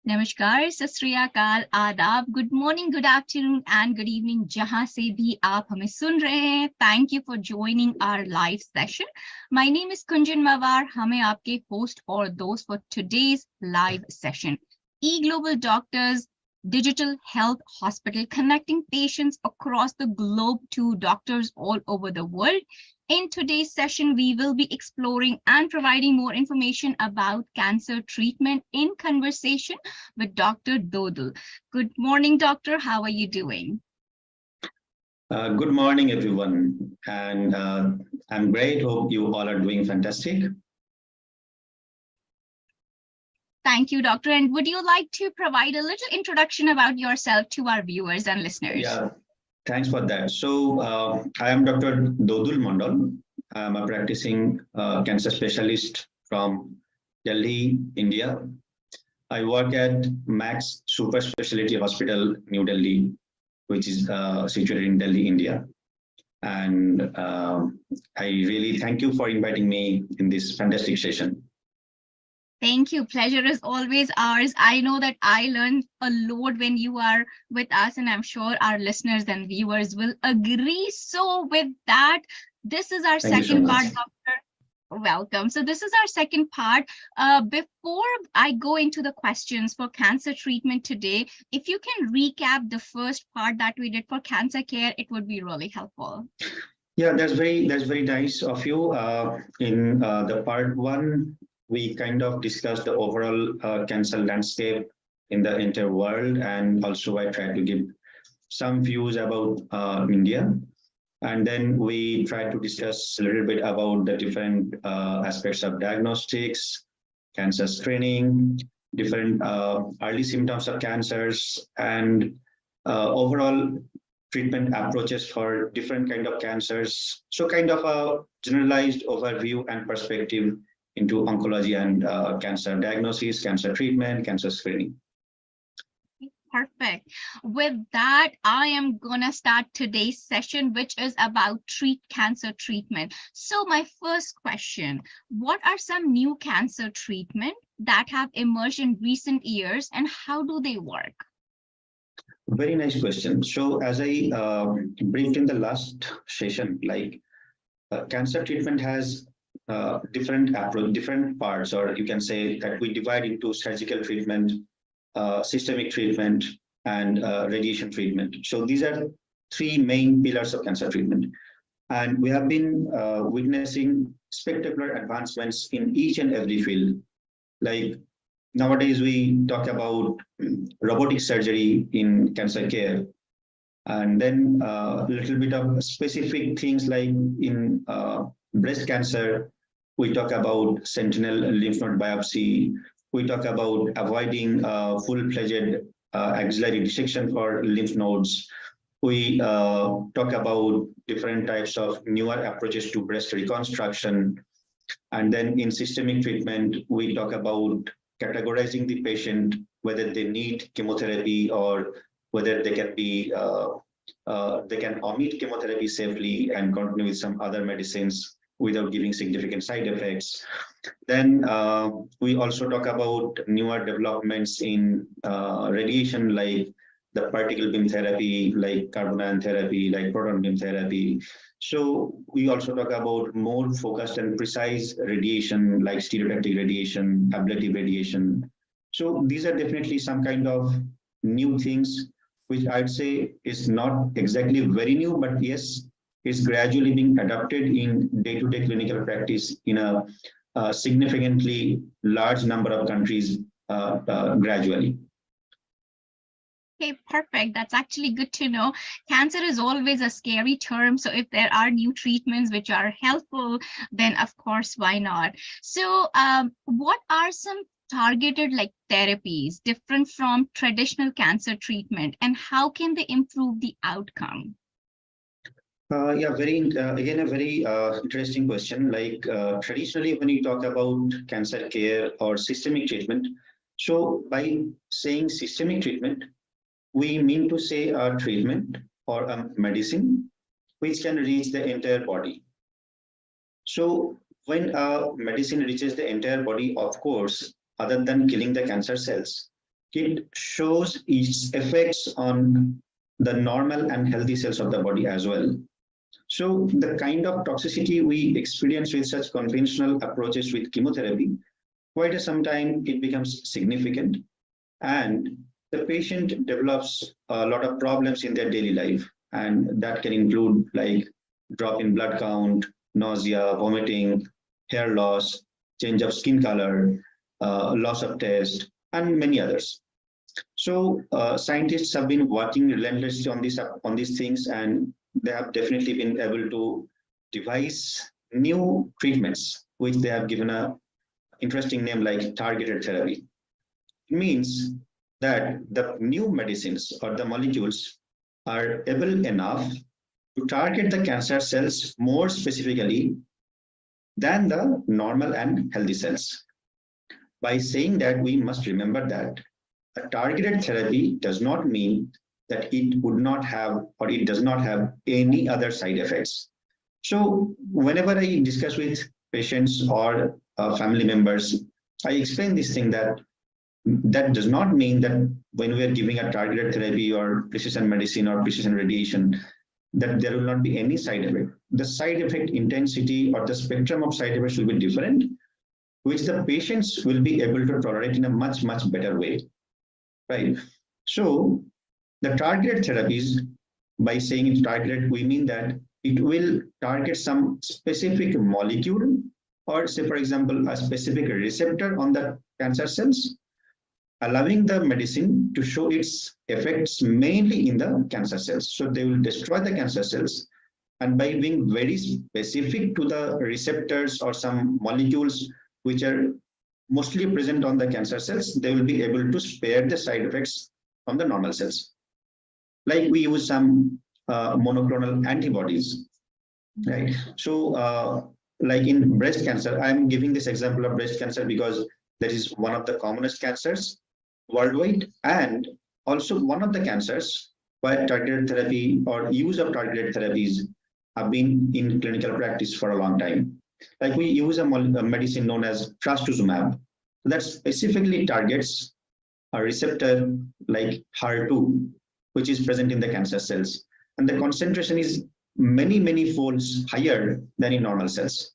नमस्कार, सत श्री अकाल, आदाब, good morning, good afternoon and good evening जहां से भी आप हमें सुन रहे हैं. Thank you for joining our live session. My name is Kunjan Mawar. हमें आपके होस्ट और दोस्त for today's live session. E global doctors digital health hospital connecting patients across the globe to doctors all over the world. In today's session, we will be exploring and providing more information about cancer treatment in conversation with Dr. Dodul. Good morning, doctor. How are you doing? Good morning, everyone. And I'm great. Hope you all are doing fantastic. Thank you, doctor. And would you like to provide a little introduction about yourself to our viewers and listeners? Yeah, thanks for that. So I am Dr. Dodul Mondal. I'm a practicing cancer specialist from Delhi, India. I work at Max Super Specialty Hospital, New Delhi, which is situated in Delhi, India. And I really thank you for inviting me in this fantastic session. Thank you. Pleasure is always ours. I know that I learned a lot when you are with us, and I'm sure our listeners and viewers will agree. So with that, this is our second part, Doctor. Welcome. So this is our second part. Before I go into the questions for cancer treatment today, if you can recap the first part that we did for cancer care, it would be really helpful. Yeah, that's very nice of you. In the part one, we kind of discussed the overall cancer landscape in the entire world, and also I tried to give some views about India. And then we tried to discuss a little bit about the different aspects of diagnostics, cancer screening, different early symptoms of cancers, and overall treatment approaches for different kind of cancers. So kind of a generalized overview and perspective into oncology and cancer diagnosis, cancer treatment, cancer screening. Perfect. With that, I am gonna start today's session, which is about cancer treatment. So my first question, what are some new cancer treatment that have emerged in recent years, and how do they work? Very nice question. So as I briefed in the last session, like cancer treatment has different parts, or you can say that we divide into surgical treatment, systemic treatment, and radiation treatment. So these are three main pillars of cancer treatment. And we have been witnessing spectacular advancements in each and every field. Like nowadays, we talk about robotic surgery in cancer care. And then a little bit of specific things like in breast cancer, we talk about sentinel lymph node biopsy. We talk about avoiding full-fledged axillary dissection for lymph nodes. We talk about different types of newer approaches to breast reconstruction. And then in systemic treatment, we talk about categorizing the patient, whether they need chemotherapy or whether they can be they can omit chemotherapy safely and continue with some other medicines without giving significant side effects. Then we also talk about newer developments in radiation, like the particle beam therapy, like carbon ion therapy, like proton beam therapy. So we also talk about more focused and precise radiation, like stereotactic radiation, ablative radiation. So these are definitely some kind of new things, which I'd say is not exactly very new, but yes, is gradually being adopted in day-to-day clinical practice in a significantly large number of countries gradually. Okay, perfect. That's actually good to know. Cancer is always a scary term. So if there are new treatments which are helpful, then of course, why not? So what are some targeted like therapies different from traditional cancer treatment, and how can they improve the outcome? Yeah, again, a very interesting question. Like traditionally, when you talk about cancer care or systemic treatment, so by saying systemic treatment, we mean to say a treatment or a medicine which can reach the entire body. So when a medicine reaches the entire body, of course, other than killing the cancer cells, it shows its effects on the normal and healthy cells of the body as well. So the kind of toxicity we experience with such conventional approaches with chemotherapy, quite some time it becomes significant, and the patient develops a lot of problems in their daily life, and that can include like drop in blood count, nausea, vomiting, hair loss, change of skin color, loss of taste, and many others. So scientists have been working relentlessly on these things, and they have definitely been able to devise new treatments, which they have given a interesting name like targeted therapy. It means that the new medicines or the molecules are able enough to target the cancer cells more specifically than the normal and healthy cells. By saying that, we must remember that a targeted therapy does not mean that it would not have or it does not have any other side effects. So whenever I discuss with patients or family members, I explain this thing that does not mean that when we are giving a targeted therapy or precision medicine or precision radiation, that there will not be any side effect. The side effect intensity or the spectrum of side effects will be different, which the patients will be able to tolerate in a much, much better way, right? So the targeted therapies, by saying it's targeted, we mean that it will target some specific molecule or say, for example, a specific receptor on the cancer cells, allowing the medicine to show its effects mainly in the cancer cells. So they will destroy the cancer cells, and by being very specific to the receptors or some molecules which are mostly present on the cancer cells, they will be able to spare the side effects from the normal cells. Like we use some monoclonal antibodies, right? So like in breast cancer, I'm giving this example of breast cancer because that is one of the commonest cancers worldwide, and also one of the cancers where targeted therapy or use of targeted therapies have been in clinical practice for a long time. Like we use a medicine known as trastuzumab that specifically targets a receptor like HER2, which is present in the cancer cells, and the concentration is many, many folds higher than in normal cells.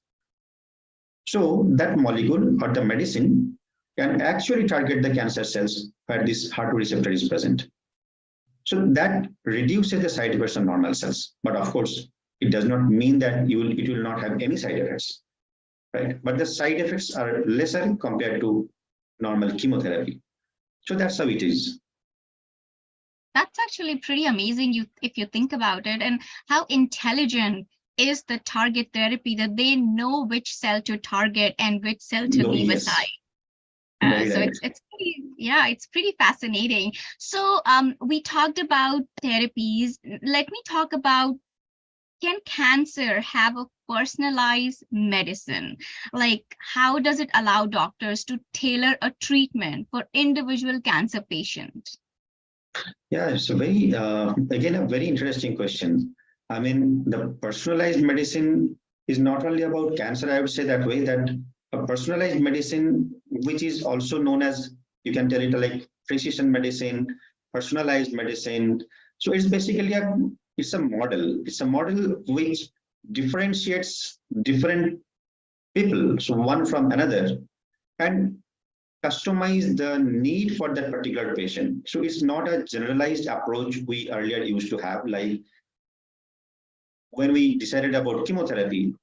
So that molecule or the medicine can actually target the cancer cells where this HER2 receptor is present. So that reduces the side effects on normal cells. But of course, it does not mean that it will not have any side effects, right? But the side effects are lesser compared to normal chemotherapy. So that's how it is. That's actually pretty amazing if you think about it, and how intelligent is the target therapy that they know which cell to target and which cell to leave aside. So it's pretty fascinating. So we talked about therapies. Let me talk about, can cancer have a personalized medicine? Like, how does it allow doctors to tailor a treatment for individual cancer patients? Yeah, it's a very, again, a very interesting question. I mean, the personalized medicine is not only about cancer, I would say that way, that a personalized medicine, which is also known as, you can tell it like precision medicine, personalized medicine. So it's basically it's a model which differentiates different people, so one from another, and customize the need for that particular patient. So it's not a generalized approach we earlier used to have. Like when we decided about chemotherapy,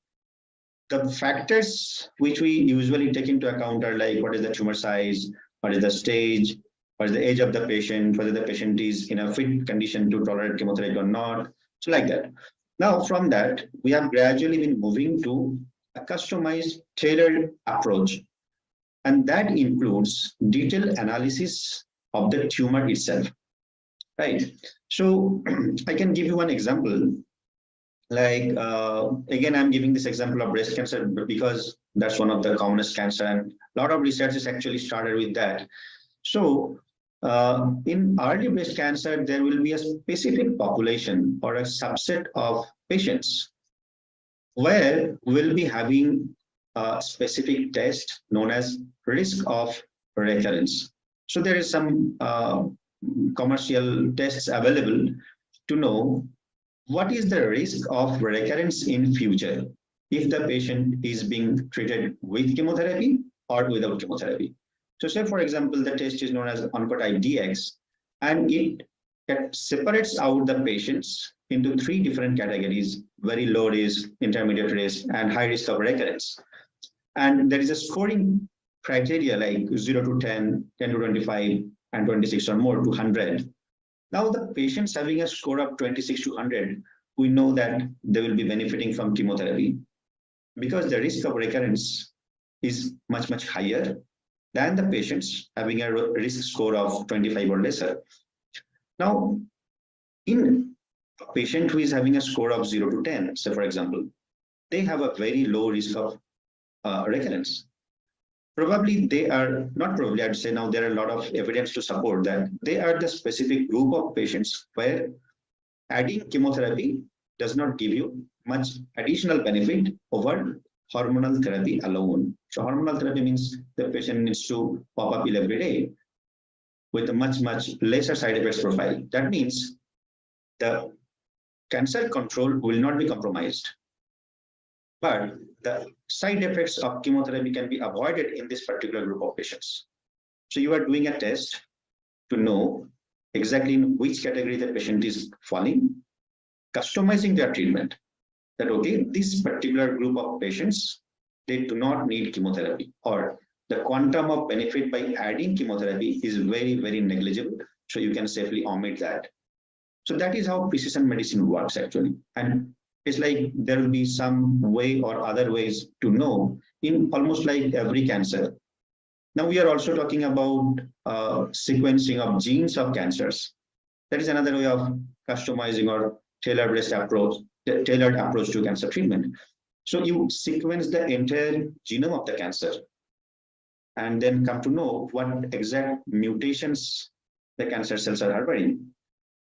the factors which we usually take into account are like, what is the tumor size, what is the stage, what is the age of the patient, whether the patient is in a fit condition to tolerate chemotherapy or not. So like that. Now from that, we have gradually been moving to a customized, tailored approach. And that includes detailed analysis of the tumor itself, right? So I can give you one example. Like, again, I'm giving this example of breast cancer because that's one of the commonest cancer, and a lot of research is actually started with that. So in early breast cancer, there will be a specific population or a subset of patients where we'll be having a specific test known as risk of recurrence. So there is some commercial tests available to know what is the risk of recurrence in future if the patient is being treated with chemotherapy or without chemotherapy. So say, for example, the test is known as Oncotype DX, and it separates out the patients into three different categories: very low risk, intermediate risk, and high risk of recurrence. And there is a scoring criteria like 0 to 10, 10 to 25, and 26 or more to 100. Now, the patients having a score of 26 to 100, we know that they will be benefiting from chemotherapy because the risk of recurrence is much, much higher than the patients having a risk score of 25 or lesser. Now, in a patient who is having a score of 0 to 10, so for example, they have a very low risk of recurrence. Probably they are, not probably, I'd say now there are a lot of evidence to support that they are the specific group of patients where adding chemotherapy does not give you much additional benefit over hormonal therapy alone. So hormonal therapy means the patient needs to pop a pill every day with a much, much lesser side effects profile. That means the cancer control will not be compromised, but the side effects of chemotherapy can be avoided in this particular group of patients. So you are doing a test to know exactly in which category the patient is falling, customizing their treatment. That, okay, this particular group of patients, they do not need chemotherapy, or the quantum of benefit by adding chemotherapy is very, very negligible. So you can safely omit that. So that is how precision medicine works actually. And it's like there will be some way or other ways to know in almost like every cancer. Now we are also talking about sequencing of genes of cancers. That is another way of customizing or tailored approach to cancer treatment. So you sequence the entire genome of the cancer and then come to know what exact mutations the cancer cells are harboring,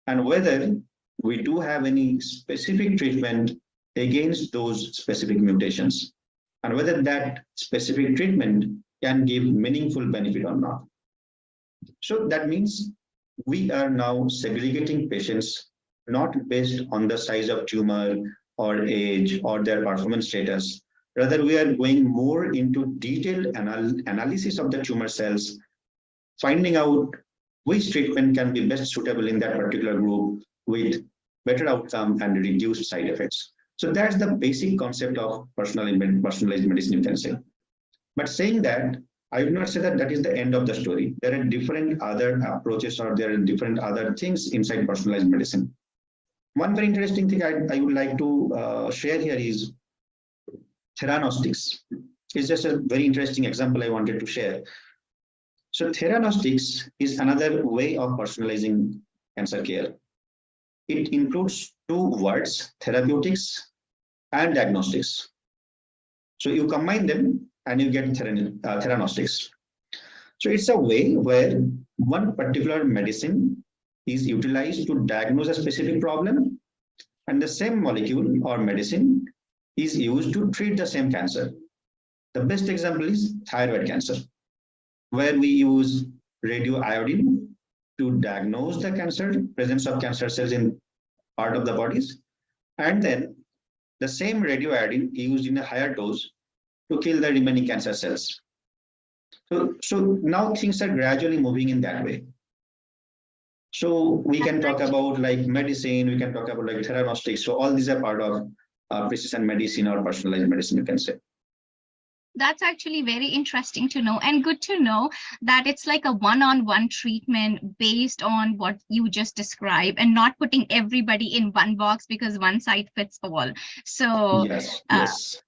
and whether we do have any specific treatment against those specific mutations, and whether that specific treatment can give meaningful benefit or not. So that means we are now segregating patients not based on the size of tumor or age or their performance status. Rather, we are going more into detailed analysis of the tumor cells, finding out which treatment can be best suitable in that particular group with better outcome and reduced side effects. So that's the basic concept of personalized medicine, you can say. But saying that, I would not say that that is the end of the story. There are different other approaches, or there are different other things inside personalized medicine. One very interesting thing I would like to share here is theranostics. It's just a very interesting example I wanted to share. So theranostics is another way of personalizing cancer care. It includes two words, therapeutics and diagnostics. So you combine them and you get theranostics. So it's a way where one particular medicine is utilized to diagnose a specific problem, and the same molecule or medicine is used to treat the same cancer. The best example is thyroid cancer, where we use radioiodine to diagnose the presence of cancer cells in part of the bodies, and then the same radioiodine used in a higher dose to kill the remaining cancer cells. So now things are gradually moving in that way. So we can talk about like medicine, we can talk about like theranostics. So all these are part of precision medicine or personalized medicine, you can say. That's actually very interesting to know, and good to know that it's like a one-on-one treatment based on what you just described, and not putting everybody in one box because one size fits all. So yes.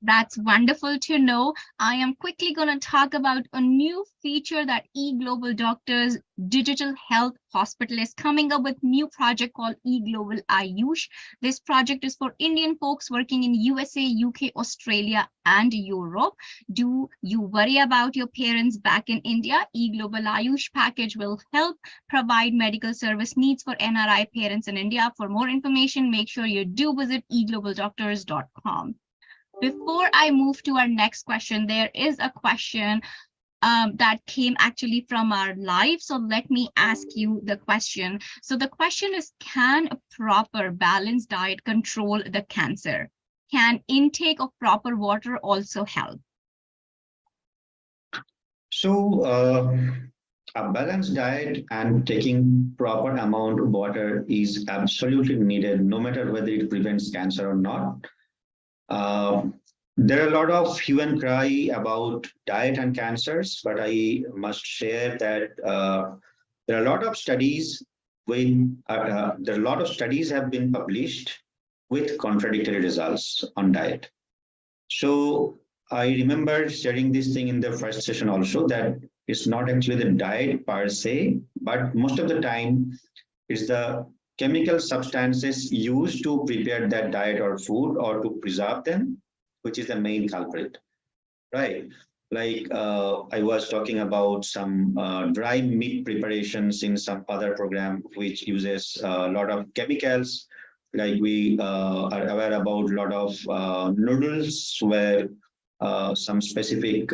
That's wonderful to know. I am quickly going to talk about a new feature that eGlobal Doctors Digital Health Hospital is coming up with. New project called eGlobal Ayush. This project is for Indian folks working in USA, UK, Australia, and Europe. Do you worry about your parents back in India? eGlobal Ayush package will help provide medical service needs for NRI parents in India. For more information, make sure you do visit eglobaldoctors.com. Before I move to our next question, there is a question. that came actually from our life. So let me ask you the question. So the question is, can a proper balanced diet control the cancer? Can intake of proper water also help? So a balanced diet and taking proper amount of water is absolutely needed, no matter whether it prevents cancer or not. Uh, there are a lot of hue and cry about diet and cancers, but I must share that there are a lot of studies there are a lot of studies have been published with contradictory results on diet. So I remember sharing this thing in the first session also, that it's not actually the diet per se, but most of the time it's the chemical substances used to prepare that diet or food or to preserve them, which is the main culprit, right? Like I was talking about some dry meat preparations in some other program, which uses a lot of chemicals. Like we are aware about a lot of noodles where some specific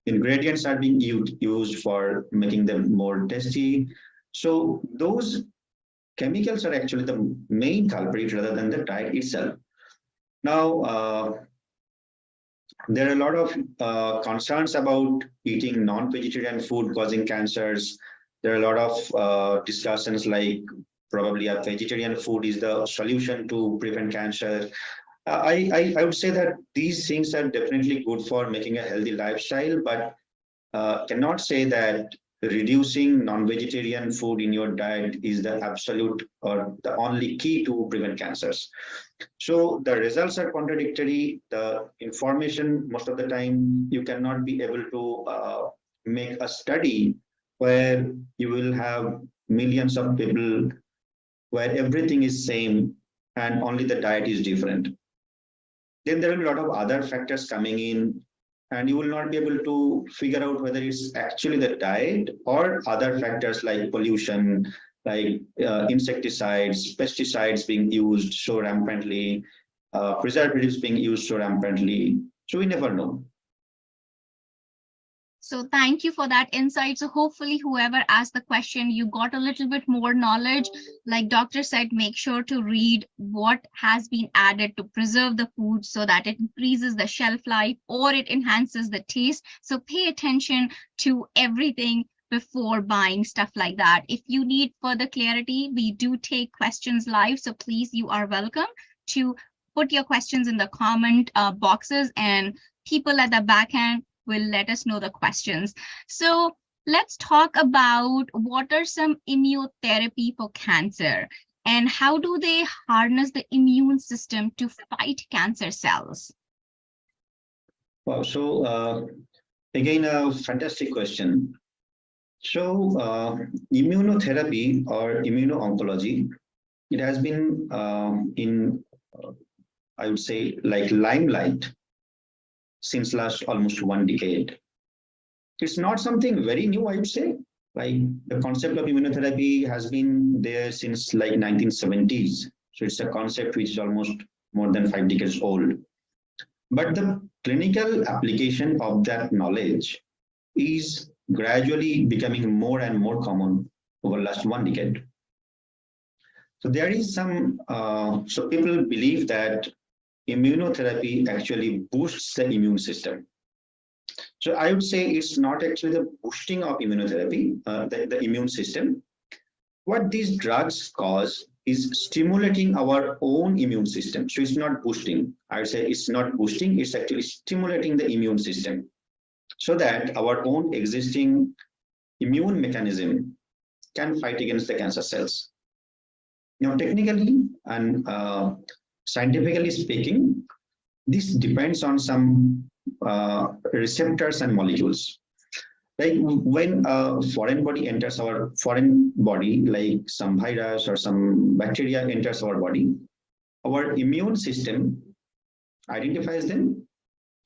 ingredients are being used for making them more tasty. So those chemicals are actually the main culprit rather than the diet itself. Now, there are a lot of concerns about eating non-vegetarian food causing cancers. There are a lot of discussions like probably a vegetarian food is the solution to prevent cancer. I would say that these things are definitely good for making a healthy lifestyle, but cannot say that reducing non-vegetarian food in your diet is the absolute or the only key to prevent cancers. So the results are contradictory. The information, most of the time, you cannot be able to make a study where you will have millions of people where everything is same and only the diet is different. Then there will be a lot of other factors coming in, and you will not be able to figure out whether it's actually the diet or other factors like pollution, like insecticides, pesticides being used so rampantly, preservatives being used so rampantly. So we never know. So thank you for that insight. So hopefully whoever asked the question, you got a little bit more knowledge. Like doctor said, make sure to read what has been added to preserve the food so that it increases the shelf life or it enhances the taste. So pay attention to everything before buying stuff like that. If you need further clarity, we do take questions live. So please, you are welcome to put your questions in the comment boxes, and people at the back end will let us know the questions. So let's talk about what are some immunotherapy for cancer and how do they harness the immune system to fight cancer cells? Wow. So again, a fantastic question. So immunotherapy or immuno-oncology, it has been in, I would say, like limelight since last almost 1 decade. It's not something very new, I would say. Like the concept of immunotherapy has been there since like 1970s. So it's a concept which is almost more than 5 decades old. But the clinical application of that knowledge is gradually becoming more and more common over the last 1 decade. So there is some, so people believe that immunotherapy actually boosts the immune system. So I would say it's not actually the boosting of immunotherapy, the immune system. What these drugs cause is stimulating our own immune system. So it's not boosting. I would say it's not boosting, it's actually stimulating the immune system so that our own existing immune mechanism can fight against the cancer cells. Now, technically and scientifically speaking, this depends on some receptors and molecules. Like when a foreign body enters our foreign body, like some virus or some bacteria enters our body, our immune system identifies them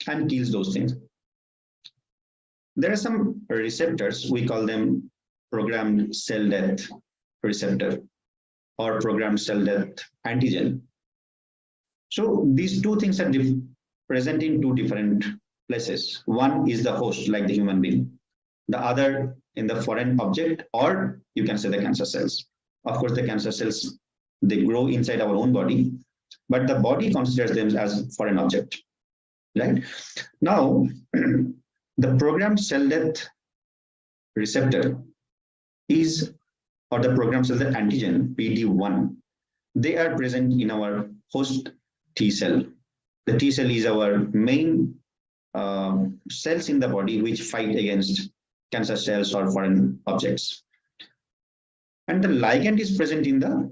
and kills those things. There are some receptors, we call them programmed cell death receptor or programmed cell death antigen. So these two things are present in two different places. One is the host, like the human being. the other in the foreign object, or you can say the cancer cells. Of course, the cancer cells, they grow inside our own body, but the body considers them as foreign object, right? Now, the programmed cell death receptor is, or the programmed cell death antigen, PD-1, they are present in our host T cell. The T cell is our main cells in the body which fight against cancer cells or foreign objects. And the ligand is present in the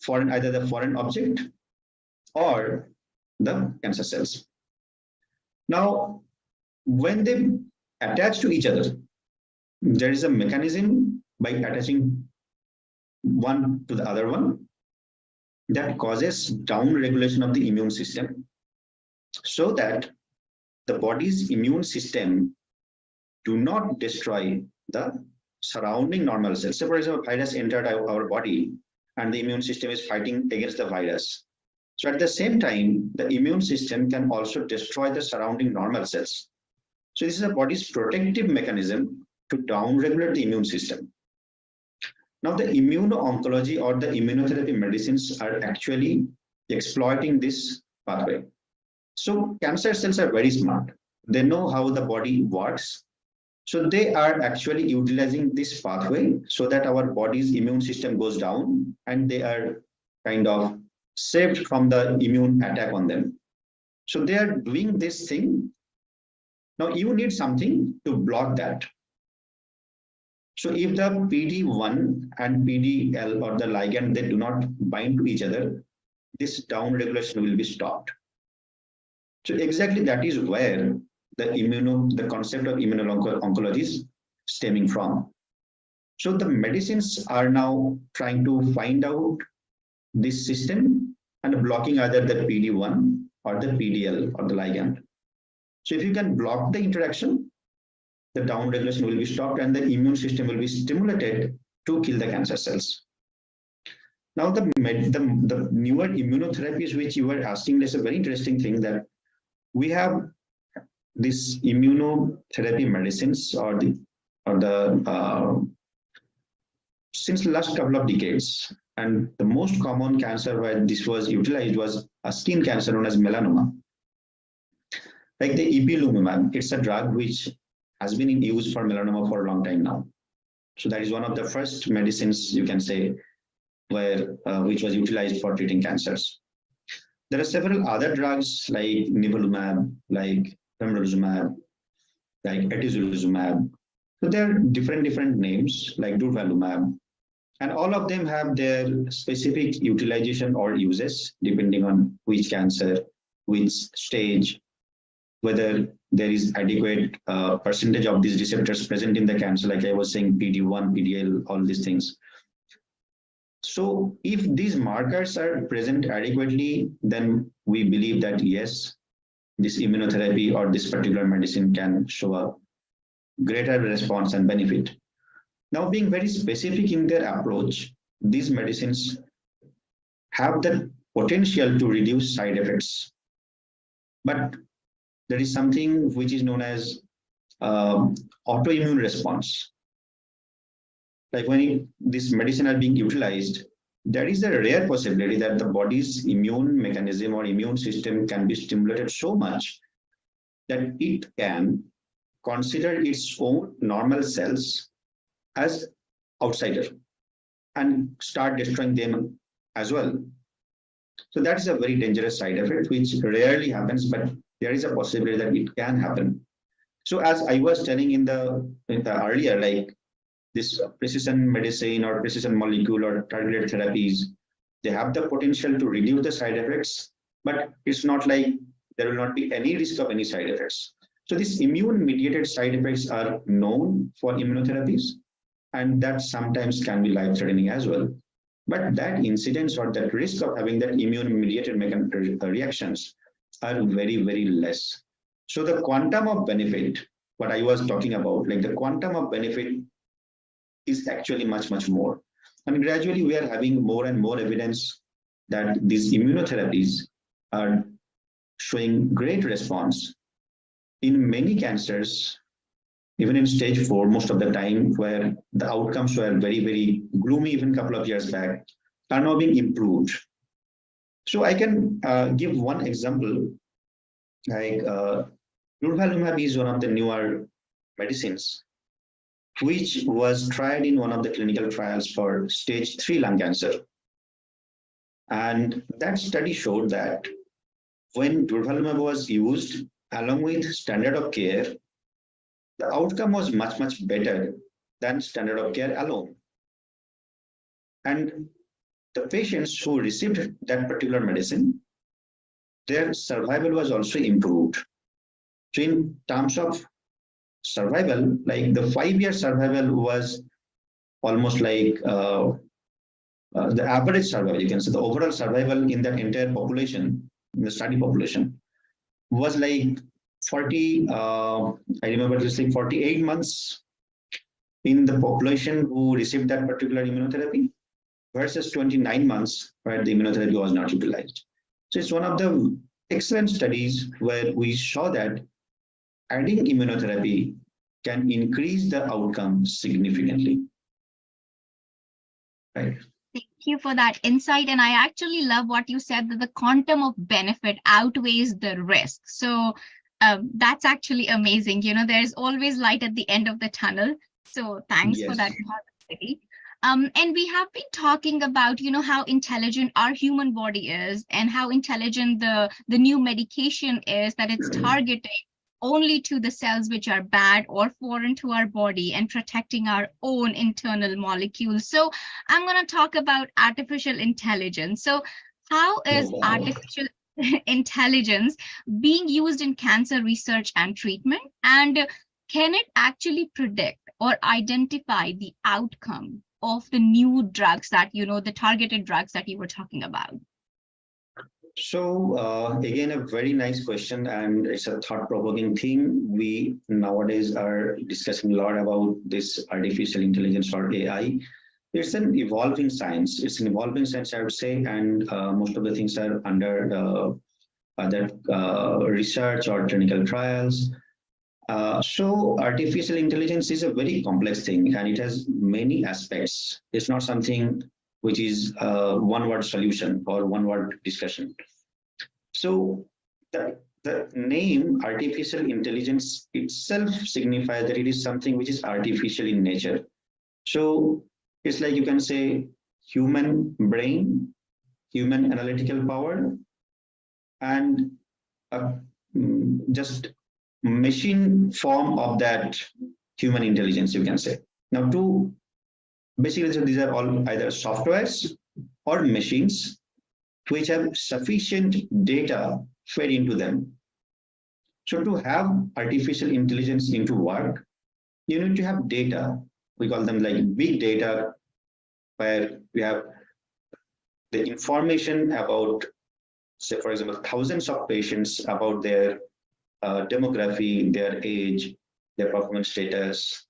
foreign, either the foreign object or the cancer cells. Now, when they attach to each other, there is a mechanism by attaching one to the other one that causes down regulation of the immune system, so that the body's immune system do not destroy the surrounding normal cells. So for example, virus entered our body and the immune system is fighting against the virus. So at the same time, the immune system can also destroy the surrounding normal cells. So this is a body's protective mechanism to downregulate the immune system. Now the immuno-oncology or the immunotherapy medicines are actually exploiting this pathway. So cancer cells are very smart. They know how the body works. So they are actually utilizing this pathway so that our body's immune system goes down and they are kind of saved from the immune attack on them. So they are doing this thing. Now you need something to block that. So if the PD-1 and PDL or the ligand, they do not bind to each other, this down regulation will be stopped. So exactly that is where the concept of immuno-oncology is stemming from. So the medicines are now trying to find out this system and blocking either the PD-1 or the PDL or the ligand. So if you can block the interaction, the down regulation will be stopped and the immune system will be stimulated to kill the cancer cells. Now the newer immunotherapies which you were asking, is a very interesting thing, that we have this immunotherapy medicines or the since the last couple of decades, and the most common cancer where this was utilized was a skin cancer known as melanoma. Like the ipilimumab, it's a drug which has been in use for melanoma for a long time now. So that is one of the first medicines, you can say, where which was utilized for treating cancers. There are several other drugs like nivolumab, like pembrolizumab, like atezolizumab. So there are different names like durvalumab, and all of them have their specific utilization or uses depending on which cancer, which stage, whether there is adequate percentage of these receptors present in the cancer, like I was saying, PD-1, PDL, all these things. So if these markers are present adequately, then we believe that yes, this immunotherapy or this particular medicine can show a greater response and benefit. Now, being very specific in their approach, these medicines have the potential to reduce side effects. But there is something which is known as autoimmune response. Like when this medicine are being utilized, there is a rare possibility that the body's immune mechanism or immune system can be stimulated so much that it can consider its own normal cells as outsider and start destroying them as well. So that is a very dangerous side effect which rarely happens, but there is a possibility that it can happen. So as I was telling in the earlier, like this precision medicine or precision molecule or targeted therapies, they have the potential to reduce the side effects, but it's not like there will not be any risk of any side effects. So these immune mediated side effects are known for immunotherapies, and that sometimes can be life-threatening as well. But that incidence or that risk of having that immune mediated reactions are very, very less. So the quantum of benefit, what I was talking about, like the quantum of benefit is actually much, much more. And gradually we are having more and more evidence that these immunotherapies are showing great response in many cancers even in stage 4, most of the time, where the outcomes were very, very gloomy even a couple of years back, are now being improved. So I can give one example, like durvalumab is one of the newer medicines, which was tried in one of the clinical trials for stage 3 lung cancer. And that study showed that when durvalumab was used along with standard of care, the outcome was much, much better than standard of care alone. And the patients who received that particular medicine, their survival was also improved. So in terms of survival, like the 5-year survival was almost like the average survival, you can say the overall survival in that entire population, in the study population, was like 40, I remember just like 48 months in the population who received that particular immunotherapy versus 29 months where the immunotherapy was not utilized. So it's one of the excellent studies where we saw that adding immunotherapy can increase the outcome significantly. Right. Thank you for that insight. And I actually love what you said, that the quantum of benefit outweighs the risk. So that's actually amazing. There's always light at the end of the tunnel. So thanks for that positivity. And we have been talking about, how intelligent our human body is and how intelligent the new medication is, that it's targeting only to the cells which are bad or foreign to our body and protecting our own internal molecules. So I'm going to talk about artificial intelligence. So how is artificial intelligence being used in cancer research and treatment? And can it actually predict or identify the outcome of the new drugs that, the targeted drugs that you were talking about? So again, a very nice question, and it's a thought-provoking thing. We nowadays are discussing a lot about this artificial intelligence or AI. It's an evolving science. It's an evolving science, I would say, and most of the things are under other research or clinical trials. So artificial intelligence is a very complex thing, and it has many aspects. It's not something which is a one-word solution or one-word discussion. So the name artificial intelligence itself signifies that it is something which is artificial in nature. So it's like you can say human brain, human analytical power, and just machine form of that human intelligence, you can say. Now, basically, these are all either softwares or machines which have sufficient data fed into them. So to have artificial intelligence into work, you need to have data. We call them like big data, where we have the information about, say, for example, thousands of patients, about their demography, their age, their performance status,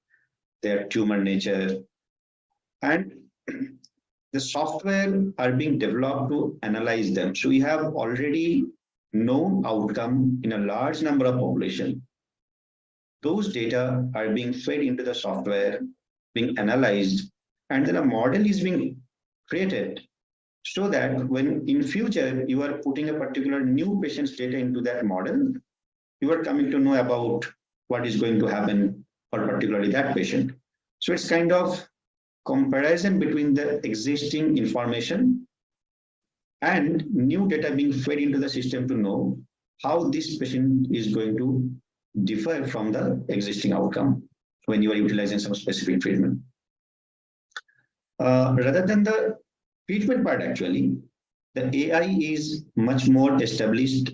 their tumor nature. And the software are being developed to analyze them. So we have already known outcome in a large number of population. Those data are being fed into the software, being analyzed, and then a model is being created so that when in future you are putting a particular new patient's data into that model, you are coming to know about what is going to happen for particularly that patient. So it's kind of comparison between the existing information and new data being fed into the system to know how this patient is going to differ from the existing outcome when you are utilizing some specific treatment. Rather than the treatment part, actually, the AI is much more established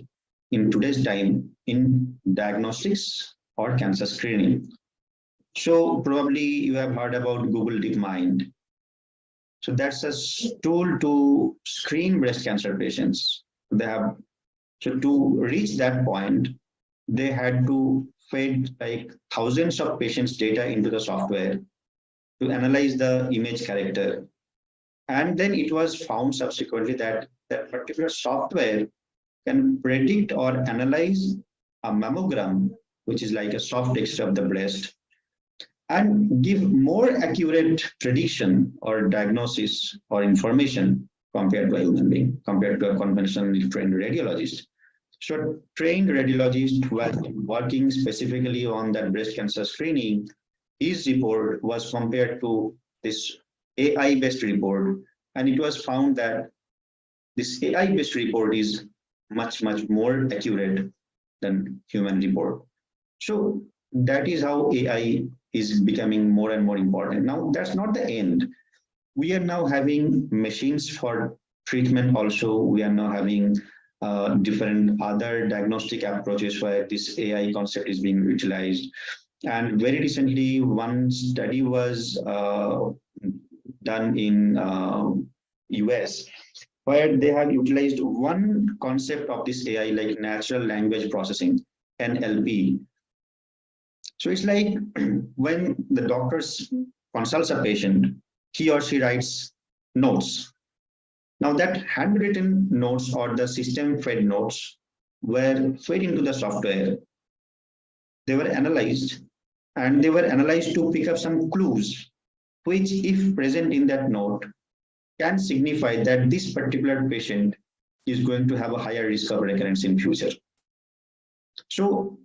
in today's time in diagnostics or cancer screening. So probably you have heard about Google DeepMind. So that's a tool to screen breast cancer patients. So to reach that point, they had to feed like thousands of patients' data into the software to analyze the image character. And then it was found subsequently that that particular software can predict or analyze a mammogram, which is like a soft X-ray of the breast, and give more accurate prediction or diagnosis or information compared to a human being, compared to a conventionally trained radiologist. So trained radiologist was working specifically on that breast cancer screening. His report was compared to this AI-based report, and it was found that this AI-based report is much, much more accurate than human report. So that is how AI is becoming more and more important. Now, that's not the end. We are now having machines for treatment also. We are now having different other diagnostic approaches where this AI concept is being utilized. And very recently, one study was done in US, where they have utilized one concept of this AI, like natural language processing, NLP. So it's like when the doctor consults a patient, he or she writes notes. Now that handwritten notes or the system fed notes were fed into the software. They were analyzed, and they were analyzed to pick up some clues, which if present in that note can signify that this particular patient is going to have a higher risk of recurrence in future. So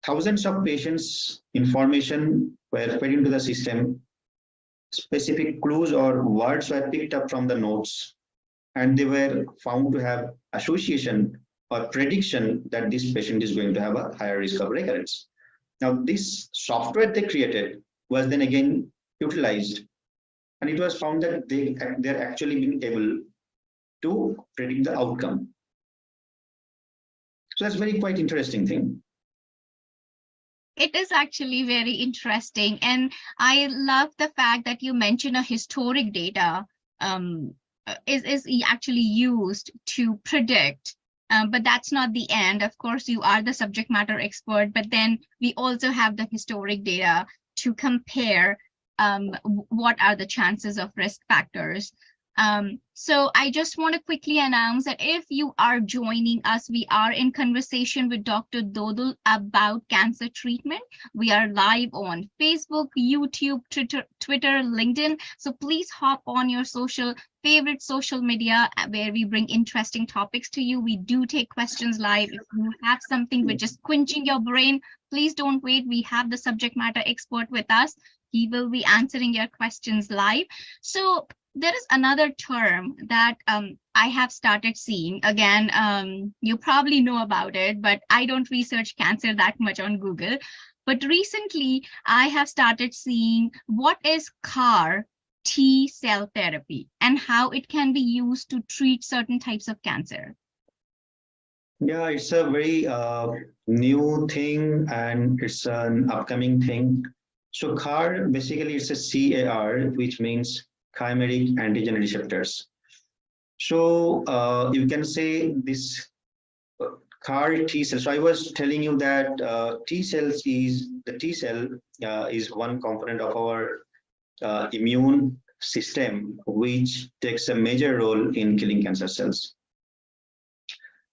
thousands of patients' information were fed into the system. Specific clues or words were picked up from the notes, and they were found to have association or prediction that this patient is going to have a higher risk of recurrence. Now, this software they created was then again utilized, and it was found that they're actually being able to predict the outcome. So that's very quite interesting thing. It is actually very interesting. And I love the fact that you mentioned a historic data is actually used to predict. But that's not the end. Of course, you are the subject matter expert, but then we also have the historic data to compare what are the chances of risk factors. So I just want to quickly announce that if you are joining us, we are in conversation with Dr. Dodul about cancer treatment. We are live on Facebook, YouTube, Twitter, LinkedIn. So please hop on your favorite social media where we bring interesting topics to you. We do take questions live. If you have something which is quenching your brain, please don't wait. We have the subject matter expert with us. He will be answering your questions live. So there is another term that I have started seeing. Again, you probably know about it, but I don't research cancer that much on Google. But recently, I have started seeing what is CAR T cell therapy and how it can be used to treat certain types of cancer. Yeah, it's a very new thing, and it's an upcoming thing. So CAR, basically it's a CAR, which means chimeric antigen receptors. So you can say this CAR T cells. So I was telling you that T cell is one component of our immune system, which takes a major role in killing cancer cells.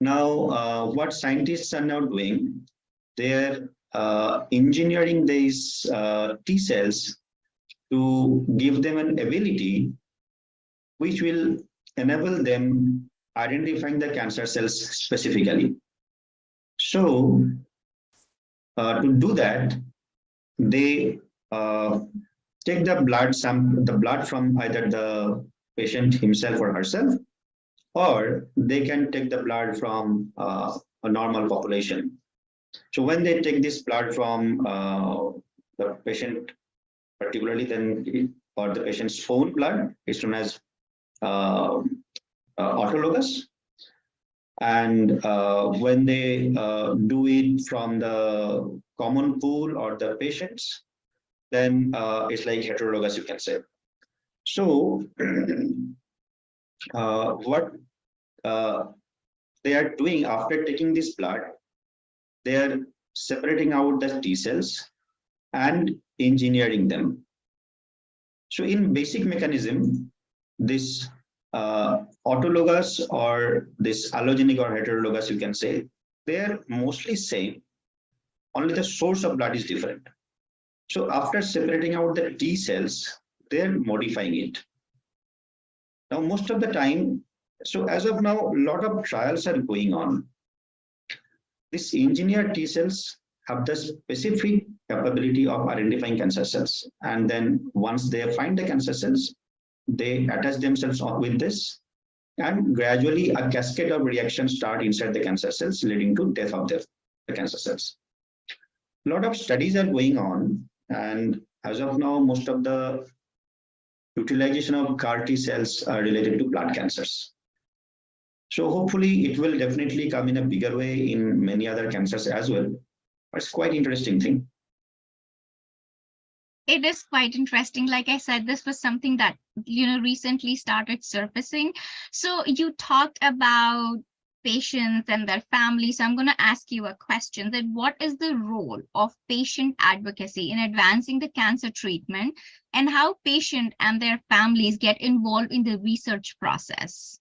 Now, what scientists are now doing, they're engineering these T cells to give them an ability which will enable them identifying the cancer cells specifically. So to do that, they take the blood from either the patient himself or herself, or they can take the blood from a normal population. So when they take this blood from the patient, particularly then or the patient's own blood, it's known as autologous. And when they do it from the common pool or the patients, then it's like heterologous, you can say. So what they are doing after taking this blood, they are separating out the T cells and engineering them. So in basic mechanism, this autologous or this allogenic or heterologous, you can say, they're mostly same, only the source of blood is different. So after separating out the T cells, they're modifying it. Now, most of the time, so as of now, a lot of trials are going on. These engineered T cells have the specific capability of identifying cancer cells. And then once they find the cancer cells, they attach themselves with this, and gradually a cascade of reactions start inside the cancer cells, leading to death of the cancer cells. A lot of studies are going on, and as of now, most of the utilization of CAR T cells are related to blood cancers. So hopefully it will definitely come in a bigger way in many other cancers as well. It's quite interesting thing. It is quite interesting. Like I said, this was something that, recently started surfacing. So you talked about patients and their families. So I'm going to ask you a question, that what is the role of patient advocacy in advancing the cancer treatment, and how patient and their families get involved in the research process?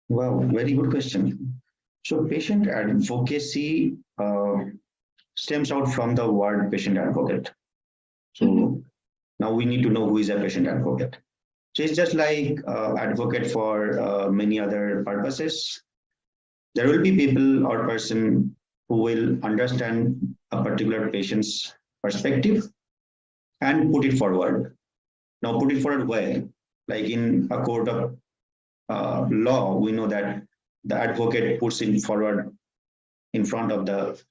Wow, very good question. So patient advocacy stems out from the word patient advocate. So now we need to know who is a patient advocate. So it's just like advocate for many other purposes. There will be people or person who will understand a particular patient's perspective and put it forward. Now put it forward where? Like in a court of law, we know that the advocate puts it forward in front of the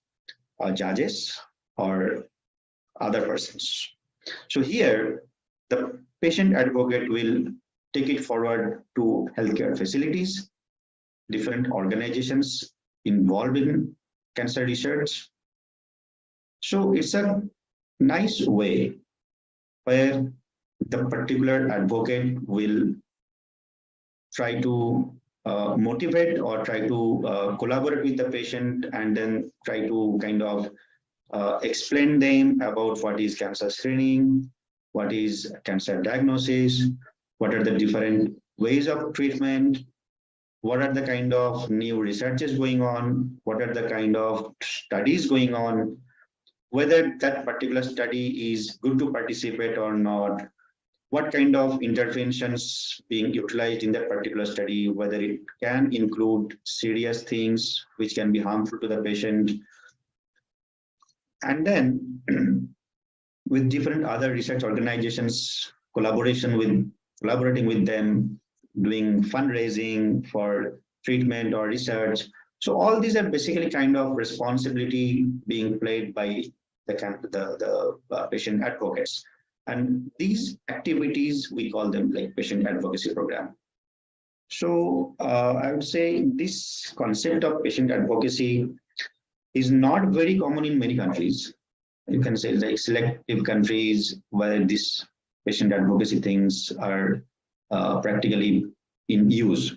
judges or other persons. So here, the patient advocate will take it forward to healthcare facilities, different organizations involved in cancer research. So it's a nice way where the particular advocate will try to motivate or try to collaborate with the patient, and then try to kind of explain them about what is cancer screening, what is cancer diagnosis, what are the different ways of treatment, what are the kind of new researches going on, what are the kind of studies going on, whether that particular study is good to participate or not, what kind of interventions being utilized in that particular study, whether it can include serious things which can be harmful to the patient. And then with different other research organizations, collaborating with them, doing fundraising for treatment or research. So all these are basically kind of responsibility being played by the patient advocates. And these activities, we call them like patient advocacy program. So I would say this concept of patient advocacy is not very common in many countries. You can say like selective countries where this patient advocacy things are practically in use.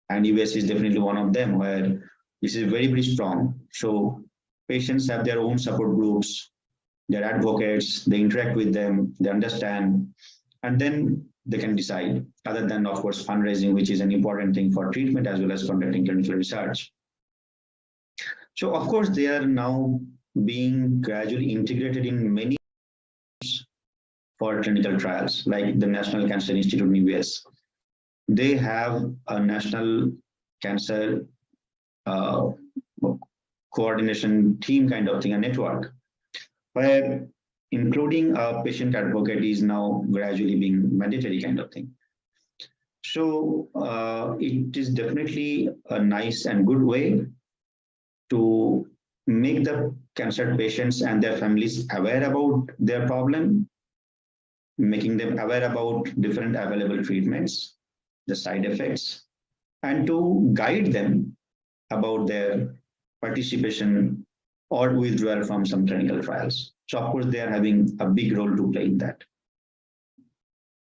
And US is definitely one of them where this is very, very strong. So patients have their own support groups, their advocates, they interact with them, they understand, and then they can decide, other than, of course, fundraising, which is an important thing for treatment as well as conducting clinical research. So, of course, they are now being gradually integrated in many for clinical trials, like the National Cancer Institute in US. They have a national cancer coordination team kind of thing, a network, where including a patient advocate is now gradually being mandatory kind of thing. So it is definitely a nice and good way to make the cancer patients and their families aware about their problem, making them aware about different available treatments, the side effects, and to guide them about their participation or withdrawal from some clinical trials. So of course, they are having a big role to play in that.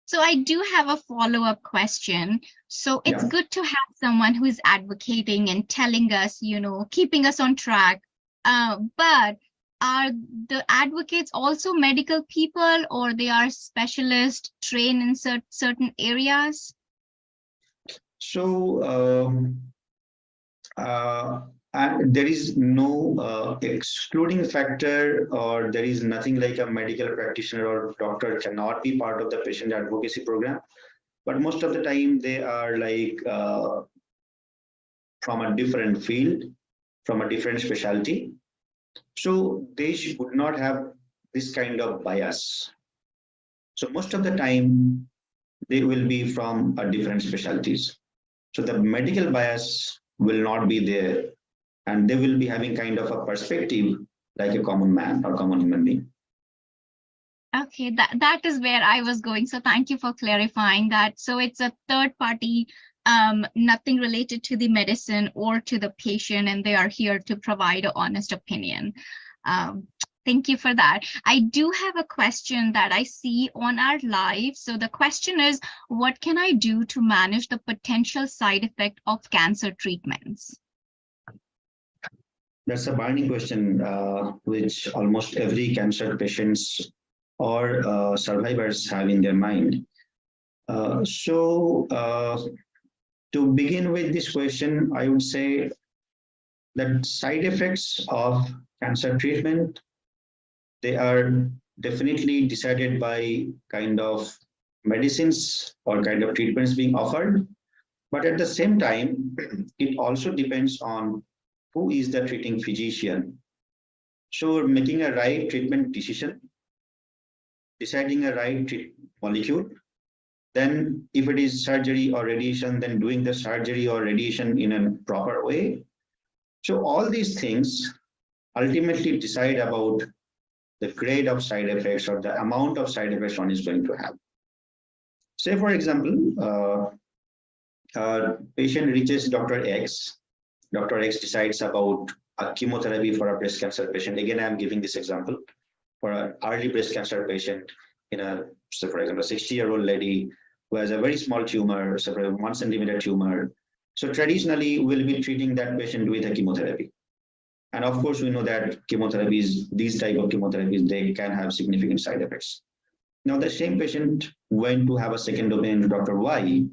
So I do have a follow-up question. So it's good to have someone who is advocating and telling us, keeping us on track. But are the advocates also medical people, or they are specialists trained in certain areas? So And there is no excluding factor, or there is nothing like a medical practitioner or doctor cannot be part of the patient advocacy program. But most of the time they are like from a different field, from a different specialty. So they would not have this kind of bias. So most of the time they will be from a different specialties. So the medical bias will not be there, and they will be having kind of a perspective like a common man or common human being. Okay, that is where I was going. So thank you for clarifying that. So it's a third party, nothing related to the medicine or to the patient, and they are here to provide an honest opinion. Um, Thank you for that. I do have a question that I see on our live. So the question is, what can I do to manage the potential side effect of cancer treatments? That's a burning question, which almost every cancer patients or survivors have in their mind. To begin with this question, I would say that side effects of cancer treatment, they are definitely decided by kind of medicines or kind of treatments being offered. But at the same time, it also depends on who is the treating physician. So making a right treatment decision, deciding a right molecule, then if it is surgery or radiation, then doing the surgery or radiation in a proper way. So all these things ultimately decide about the grade of side effects or the amount of side effects one is going to have. Say, for example, a patient reaches Dr. X. Dr. X decides about a chemotherapy for a breast cancer patient. Again, I'm giving this example for an early breast cancer patient in a, so for example, a 60-year-old lady who has a very small tumor, so for 1 centimeter tumor. So traditionally, we'll be treating that patient with a chemotherapy. And of course, we know that chemotherapies, these type of chemotherapies, they can have significant side effects. Now, the same patient went to have a second opinion to Dr. Y,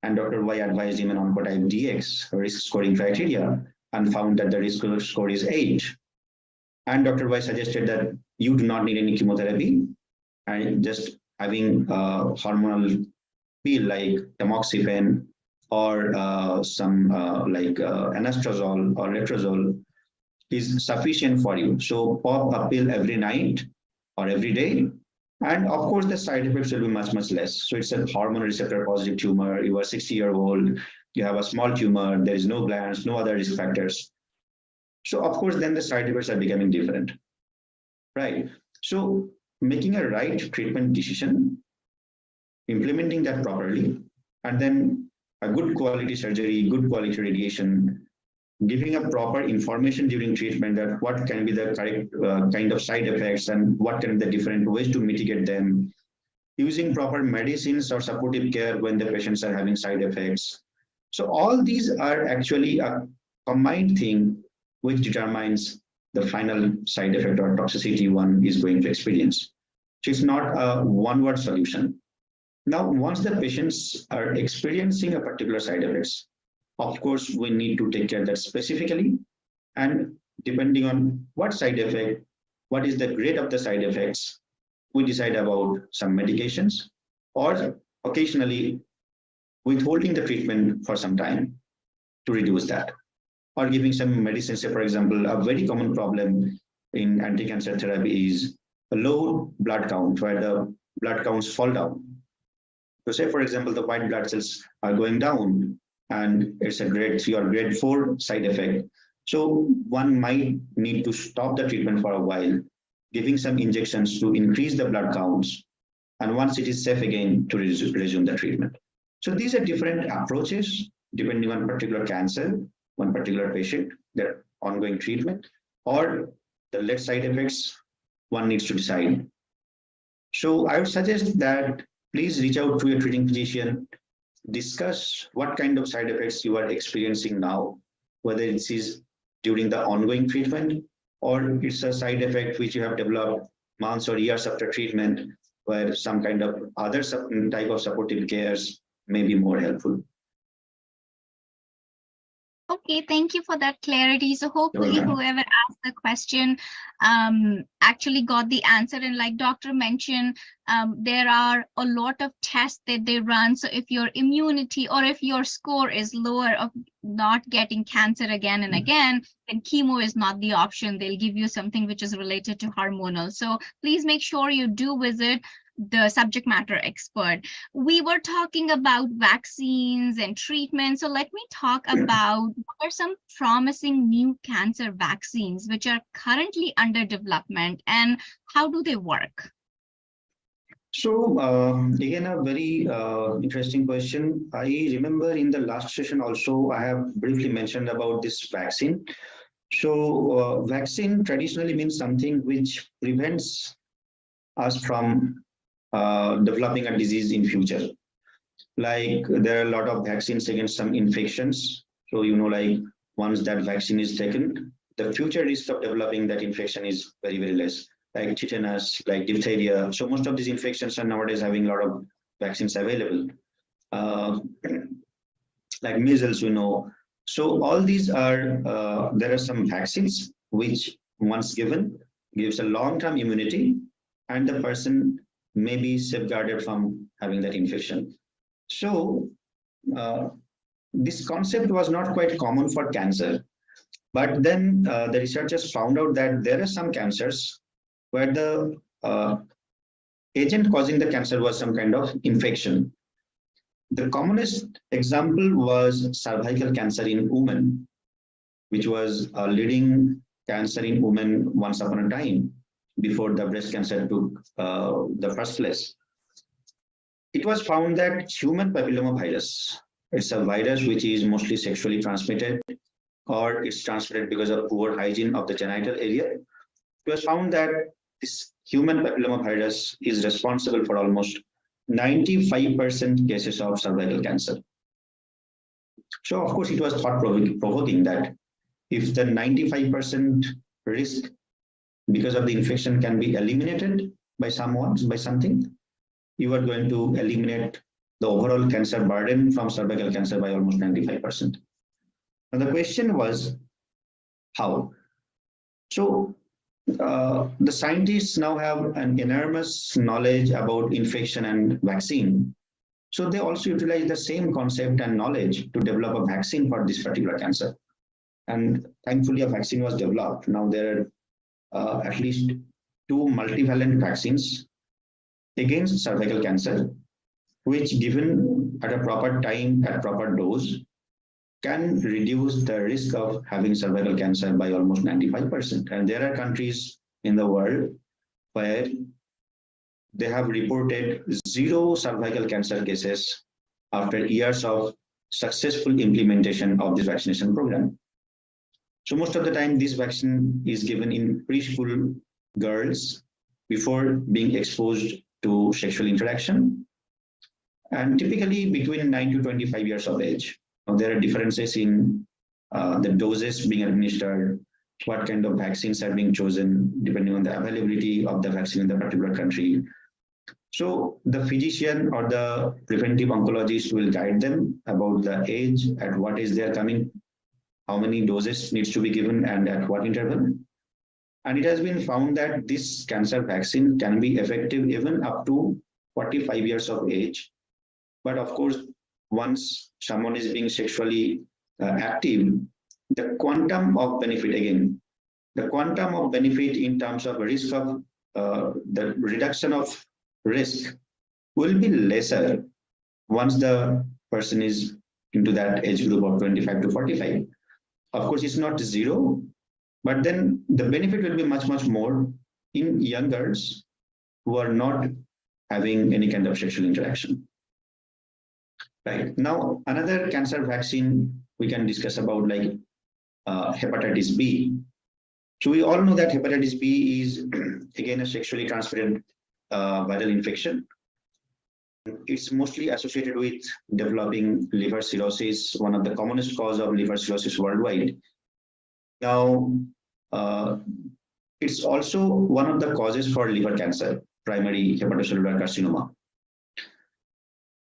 and Dr. Y advised him an oncotype DX risk scoring criteria and found that the risk score is 8. And Dr. Y suggested that you do not need any chemotherapy, and just having a hormonal pill like tamoxifen or some anastrozole or letrozole is sufficient for you. So pop a pill every night or every day. And of course, the side effects will be much, much less. So it's a hormone receptor positive tumor. You are 60-year-old, you have a small tumor, there is no glands, no other risk factors. So of course, then the side effects are becoming different, right? So making a right treatment decision, implementing that properly, and then a good quality surgery, good quality radiation, giving a proper information during treatment that what can be the correct kind of side effects and what can be the different ways to mitigate them, using proper medicines or supportive care when the patients are having side effects. So all these are actually a combined thing which determines the final side effect or toxicity one is going to experience. So it's not a one-word solution. Now, once the patients are experiencing a particular side effects, of course, we need to take care of that specifically. And depending on what side effect, what is the grade of the side effects, we decide about some medications or occasionally withholding the treatment for some time to reduce that, or giving some medicines. Say, for example, a very common problem in anti-cancer therapy is a low blood count, where the blood counts fall down. So say, for example, the white blood cells are going down and it's a grade 3 or grade 4 side effect. So one might need to stop the treatment for a while, giving some injections to increase the blood counts. And once it is safe again, to resume the treatment. So these are different approaches depending on particular cancer, one particular patient, their ongoing treatment, or the less side effects one needs to decide. So I would suggest that please reach out to your treating physician, discuss what kind of side effects you are experiencing now, whether it is during the ongoing treatment or it's a side effect which you have developed months or years after treatment, where some kind of other type of supportive cares may be more helpful. Okay, thank you for that clarity. So hopefully welcome. whoever asked the question actually got the answer. And like doctor mentioned, there are a lot of tests that they run. So if your immunity or if your score is lower of not getting cancer again and again, then chemo is not the option. They'll give you something which is related to hormonal. So please make sure you do visit the subject matter expert. We were talking about vaccines and treatment. So let me talk about what are some promising new cancer vaccines which are currently under development and how do they work? So again, a very interesting question. I remember in the last session also, I have briefly mentioned about this vaccine. So vaccine traditionally means something which prevents us from developing a disease in future. Like there are a lot of vaccines against some infections. So, like once that vaccine is taken, the future risk of developing that infection is very, very less. Like tetanus, like diphtheria. So most of these infections are nowadays having a lot of vaccines available. Uh, like measles, So all these are, there are some vaccines which once given gives a long-term immunity and the person may be safeguarded from having that infection. So uh, this concept was not quite common for cancer, but then the researchers found out that there are some cancers where the agent causing the cancer was some kind of infection. The commonest example was cervical cancer in women, which was a leading cancer in women once upon a time before the breast cancer took the first place. It was found that human papillomavirus, it's a virus which is mostly sexually transmitted or it's transmitted because of poor hygiene of the genital area. It was found that this human papillomavirus is responsible for almost 95% cases of cervical cancer. So, of course, it was thought provoking that if the 95% risk because of the infection can be eliminated by something, you are going to eliminate the overall cancer burden from cervical cancer by almost 95%. And the question was how? So the scientists now have an enormous knowledge about infection and vaccine. So they also utilize the same concept and knowledge to develop a vaccine for this particular cancer. And thankfully, a vaccine was developed. Now there are at least 2 multivalent vaccines against cervical cancer, which given at a proper time, at proper dose, can reduce the risk of having cervical cancer by almost 95%. And there are countries in the world where they have reported 0 cervical cancer cases after years of successful implementation of this vaccination program. So most of the time, this vaccine is given in preschool girls before being exposed to sexual interaction, and typically between 9 to 25 years of age. Now, there are differences in the doses being administered, what kind of vaccines are being chosen, depending on the availability of the vaccine in the particular country. So the physician or the preventive oncologist will guide them about the age, at what age they are coming, how many doses needs to be given, and at what interval. And it has been found that this cancer vaccine can be effective even up to 45 years of age. But of course, once someone is being sexually active, the quantum of benefit, again, the quantum of benefit in terms of risk of the reduction of risk will be lesser once the person is into that age group of 25 to 45. Of course, it's not 0, but then the benefit will be much, much more in young girls who are not having any kind of sexual interaction. Right. Now, another cancer vaccine we can discuss about, like hepatitis B. So we all know that hepatitis B is again a sexually transmitted viral infection. It's mostly associated with developing liver cirrhosis, one of the commonest cause of liver cirrhosis worldwide. Now, it's also one of the causes for liver cancer, primary hepatocellular carcinoma.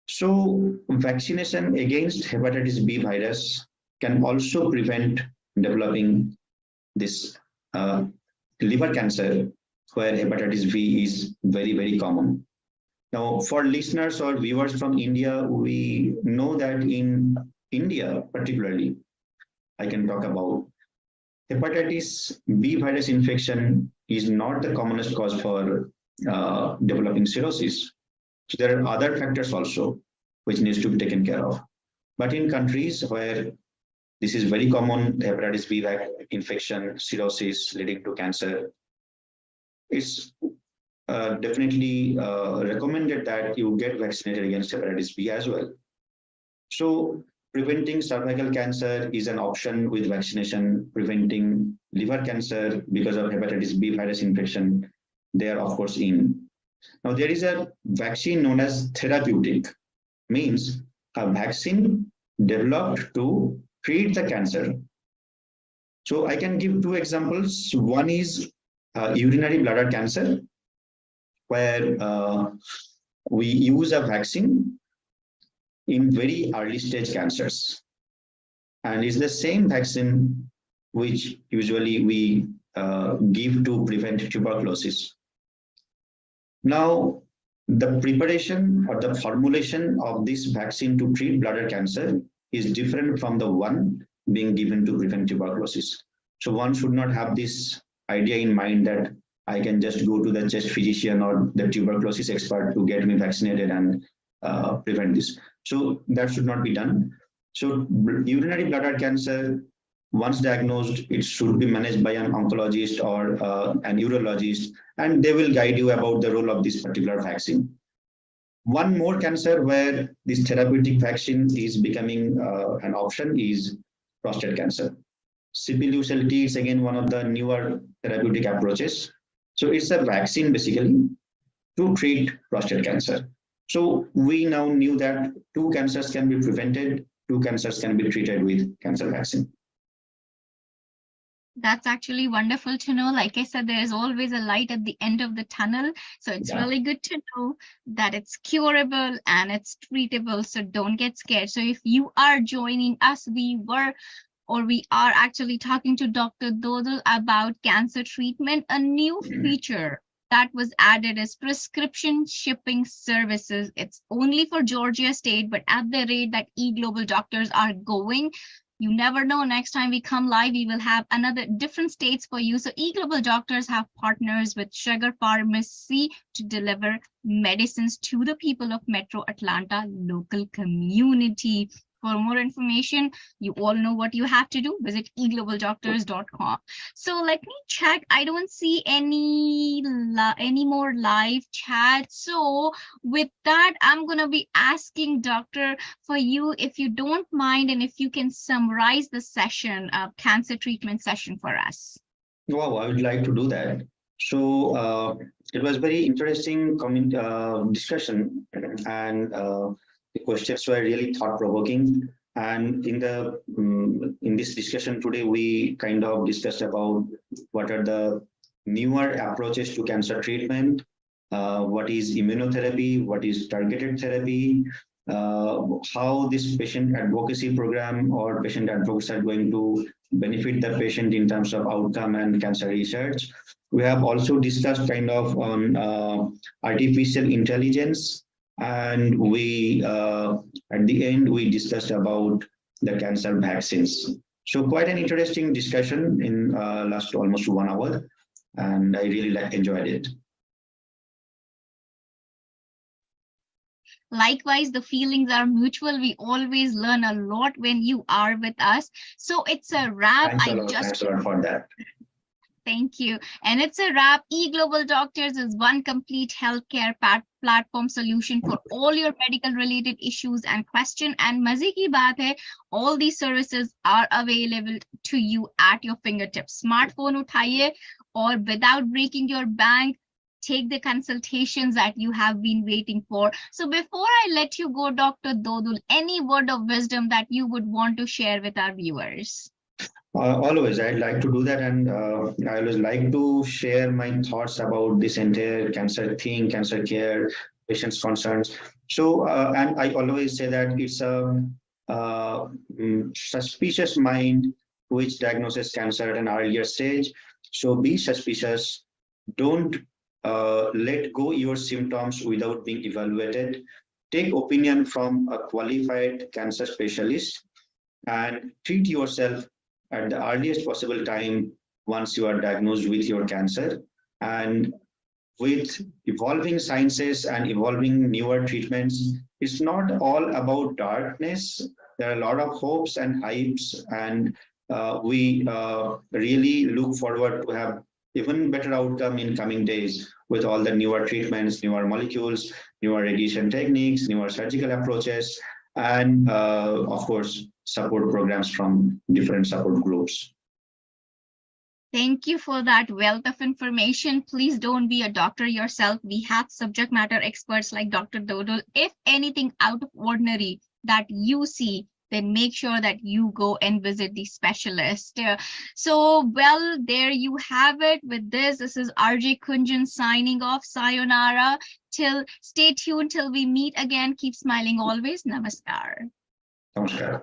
So vaccination against hepatitis B virus can also prevent developing this liver cancer, where hepatitis B is very, very common. Now, for listeners or viewers from India, we know that in India, particularly, I can talk about hepatitis B virus infection is not the commonest cause for developing cirrhosis. So there are other factors also which needs to be taken care of. But in countries where this is very common, the hepatitis B infection, cirrhosis leading to cancer, it's definitely recommended that you get vaccinated against hepatitis B as well. So preventing cervical cancer is an option with vaccination. Preventing liver cancer because of hepatitis B virus infection, they are of course in. Now there is a vaccine known as therapeutic, means a vaccine developed to treat the cancer. So I can give two examples. One is urinary bladder cancer, where we use a vaccine in very early stage cancers. And it's the same vaccine which usually we give to prevent tuberculosis. Now, the preparation or the formulation of this vaccine to treat bladder cancer is different from the one being given to prevent tuberculosis. So one should not have this idea in mind that I can just go to the chest physician or the tuberculosis expert to get me vaccinated and prevent this. So that should not be done. So urinary bladder cancer, once diagnosed, it should be managed by an oncologist or an urologist, and they will guide you about the role of this particular vaccine. One more cancer where this therapeutic vaccine is becoming an option is prostate cancer. Sipuleucel-T is again one of the newer therapeutic approaches. So it's a vaccine basically to treat prostate cancer. So we now knew that two cancers can be prevented, two cancers can be treated with cancer vaccine. That's actually wonderful to know. Like I said, there is always a light at the end of the tunnel. So it's really good to know that it's curable and it's treatable. So don't get scared. So if you are joining us, we are actually talking to Dr. Dodul about cancer treatment. A new feature that was added is prescription shipping services. It's only for Georgia State, but at the rate that eGlobal doctors are going, you never know, next time we come live, we will have another different states for you. So eGlobal doctors have partners with Sugar Pharmacy to deliver medicines to the people of Metro Atlanta local community. For more information, you all know what you have to do. Visit eglobaldoctors.com. So let me check. I don't see any more live chat. So with that, I'm going to be asking Doctor for you, if you don't mind, and if you can summarize the session, cancer treatment session for us. Wow, I would like to do that. So it was very interesting discussion, and the questions were really thought-provoking. And in this discussion today, we kind of discussed about what are the newer approaches to cancer treatment, what is immunotherapy, what is targeted therapy, how this patient advocacy program or patient advocates are going to benefit the patient in terms of outcome and cancer research. We have also discussed kind of on artificial intelligence, and we at the end we discussed about the cancer vaccines. So quite an interesting discussion in last almost 1 hour, and I really enjoyed it. Likewise, the feelings are mutual. We always learn a lot when you are with us. So it's a wrap. Thanks a lot for that. Thank you. And it's a wrap. eGlobal Doctors is one complete healthcare platform solution for all your medical related issues and questions. And maze ki baat hai, all these services are available to you at your fingertips. Smartphone uthaiye, or without breaking your bank, take the consultations that you have been waiting for. So before I let you go, Dr. Dodul, any word of wisdom that you would want to share with our viewers? Always, I'd like to do that, and I always like to share my thoughts about this entire cancer thing, cancer care, patients' concerns. So, and I always say that it's a suspicious mind which diagnoses cancer at an earlier stage. So be suspicious. Don't let go your symptoms without being evaluated. Take opinion from a qualified cancer specialist and treat yourself at the earliest possible time once you are diagnosed with your cancer. And with evolving sciences and evolving newer treatments, it's not all about darkness. There are a lot of hopes and hypes, and we really look forward to have even better outcome in coming days with all the newer treatments, newer molecules, newer radiation techniques, newer surgical approaches, and of course, support programs from different support groups. Thank you for that wealth of information. Please don't be a doctor yourself. We have subject matter experts like Dr. Dodul. If anything out of ordinary that you see, then make sure that you go and visit the specialist. So, well, there you have it. With this is RJ Kunjan signing off. Sayonara. Stay tuned till we meet again. Keep smiling always. Namaskar. Namaskar.